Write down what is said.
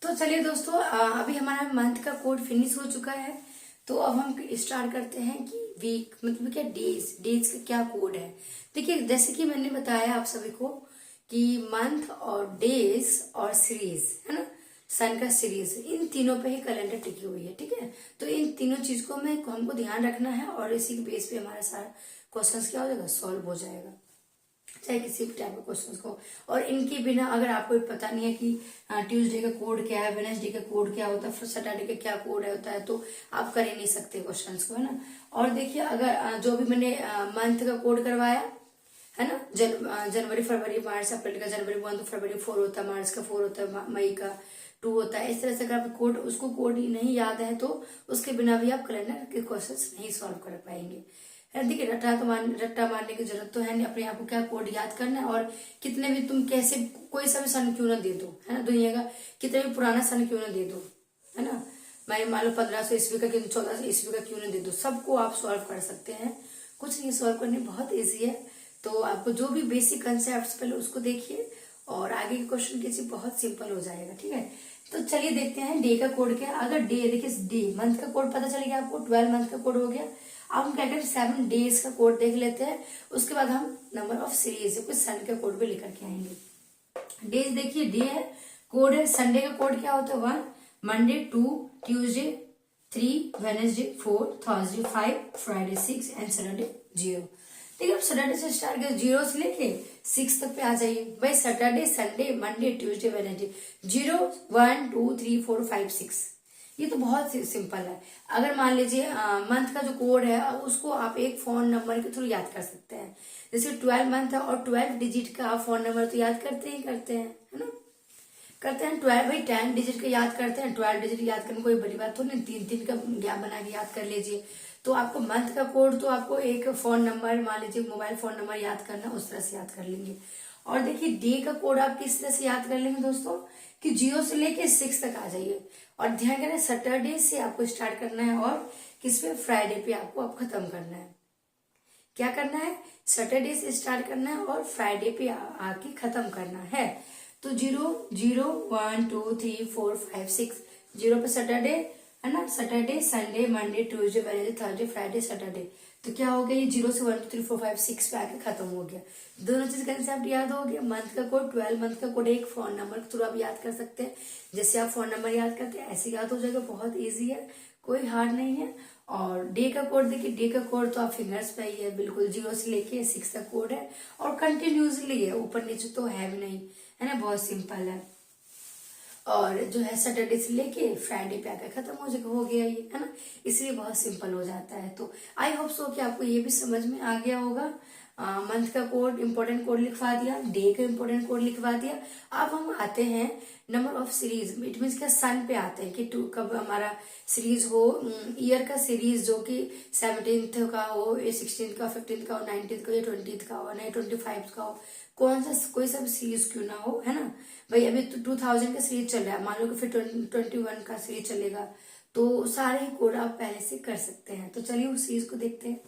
तो चलिए दोस्तों, अभी हमारा मंथ का कोड फिनिश हो चुका है। तो अब हम स्टार्ट करते हैं कि वीक मतलब क्या डेज का क्या कोड है। देखिए, जैसे कि मैंने बताया आप सभी को कि मंथ और डेज और सीरीज है ना, सन का सीरीज, इन तीनों पे ही कैलेंडर टिकी हुई है। ठीक है, तो इन तीनों चीज को हमको ध्यान रखना है और इसी के बेस पे हमारा सारा क्वेश्चंस क्या हो जाएगा, सॉल्व हो जाएगा, चाहे किसी भी टाइप के क्वेश्चंस को। और इनके बिना अगर आपको पता नहीं है कि ट्यूसडे का कोड क्या है, वेडनेसडे का कोड क्या होता है, फिर सैटरडे का क्या कोड होता है, तो आप कर ही नहीं सकते क्वेश्चंस को, है ना। और देखिए, अगर जो भी मैंने मंथ का कोड करवाया है ना, जनवरी फरवरी मार्च अप्रैल का, जनवरी 1 तो फरवरी 4 होता है, मार्च का 4 होता है, मई का 2 होता है। इस तरह से अगर आप कोड ही नहीं याद है तो उसके बिना भी आप कैलेंडर के क्वेश्चंस नहीं सॉल्व कर पाएंगे। देखिए, रट्टा मारने की जरूरत तो है नहीं, अपने आप को क्या कोड याद करना है। और कितने भी तुम कैसे कोई सा भी सन क्यों ना दे दो, है ना, दुनिया का कितना भी पुराना सन क्यों ना दे दो, है ना, मैं मान लो 1500 ईस्वी का, 1400 ईस्वी का क्यों ना दे दो, सबको आप सॉल्व कर सकते हैं। कुछ नहीं, सॉल्व करने बहुत ईजी है। तो आपको जो भी बेसिक कंसेप्ट पहले उसको देखिए और आगे के क्वेश्चन कीजिए, बहुत सिंपल हो जाएगा। ठीक है, तो चलिए देखते हैं डे का कोड क्या है। अगर डे, देखिए डे मंथ का कोड पता चल गया आपको, 12 मंथ का कोड हो गया। अब हम क्या करें, 7 डेज का कोड देख लेते हैं, उसके बाद हम नंबर ऑफ सीरीज कुछ सन का कोड भी लेकर के आएंगे। डेज देखिए, डे है, कोड है, संडे का कोड क्या होता है, 1, Monday 2, Tuesday 3, Wednesday 4, Thursday 5, Friday 6 and Saturday 0। ठीक है, सैटरडे से स्टार्ट कर 0 से लेके 6 तक पे आ जाइए भाई। Saturday Sunday Monday Tuesday Wednesday 0 1 2 3 4 5 6, ये तो बहुत सिंपल है। अगर मान लीजिए मंथ का जो कोड है उसको आप एक फोन नंबर के थ्रू याद कर सकते हैं। जैसे 12 मंथ है और 12 डिजिट का आप फोन नंबर तो याद करते हैं, है ना, करते हैं। 12 भाई 10 डिजिट का याद करते हैं, 12 डिजिट याद करने कोई बड़ी बात तो नहीं, 3 का गैप बना के याद कर लीजिए। तो आपको मंथ का कोड तो आपको एक फोन नंबर, मान लीजिए मोबाइल फोन नंबर याद करना, उस तरह से याद कर लेंगे। और देखिए, डे का कोड आप किस तरह से याद कर लेंगे दोस्तों, कि 0 से लेके 6 तक आ जाइए। और ध्यान करें, सैटरडे से आपको स्टार्ट करना है और किस पे, फ्राइडे पे आपको अब खत्म करना है। क्या करना है, सैटरडे से स्टार्ट करना है और फ्राइडे पे आके खत्म करना है। तो 0 0 1 2 3 4 5 6, 0 पे सैटरडे, है ना, Saturday Sunday Monday Tuesday Wednesday Thursday Friday Saturday. तो क्या हो गया, ये 0 से 1 2 3 4 5 6 पे आके खत्म हो गया। दोनों चीज कंसेप्ट याद हो गया। मंथ का कोड, 12 मंथ का कोड एक फोन नंबर के थ्रू आप याद कर सकते हैं। जैसे आप फोन नंबर याद करते हैं ऐसे याद हो जाएगा, बहुत ईजी है, कोई हार्ड नहीं है। और डे का कोड देखिए, डे का कोड तो आप फिंगर्स पे ही है, बिल्कुल 0 से लेके 6 तक कोड है और कंटिन्यूसली है, ऊपर नीचे तो है भी नहीं, है ना, बहुत सिंपल है। और जो है सैटरडे से लेके फ्राइडे पे आकर खत्म हो गया ये, है ना, इसलिए बहुत सिंपल हो जाता है। तो आई होप सो कि आपको ये भी समझ में आ गया होगा। मंथ का कोड, इंपॉर्टेंट कोड लिखवा दिया, डे का इंपॉर्टेंट कोड लिखवा दिया। अब हम आते हैं number of series, it means क्या, सन पे आते हैं कि कब हमारा सीरीज हो, ईयर का सीरीज जो कि 17th का हो, 16th का, 15th का हो, 19th का या 20th का हो, नहीं 25th का हो, कौन सा कोई सा भी सीरीज क्यों ना हो, है ना भाई। अभी तो 2000 का सीरीज चल रहा है, मान लो कि फिर 21 का सीरीज चलेगा, तो सारे ही कोड आप पहले से कर सकते हैं। तो चलिए उस सीरीज को देखते हैं।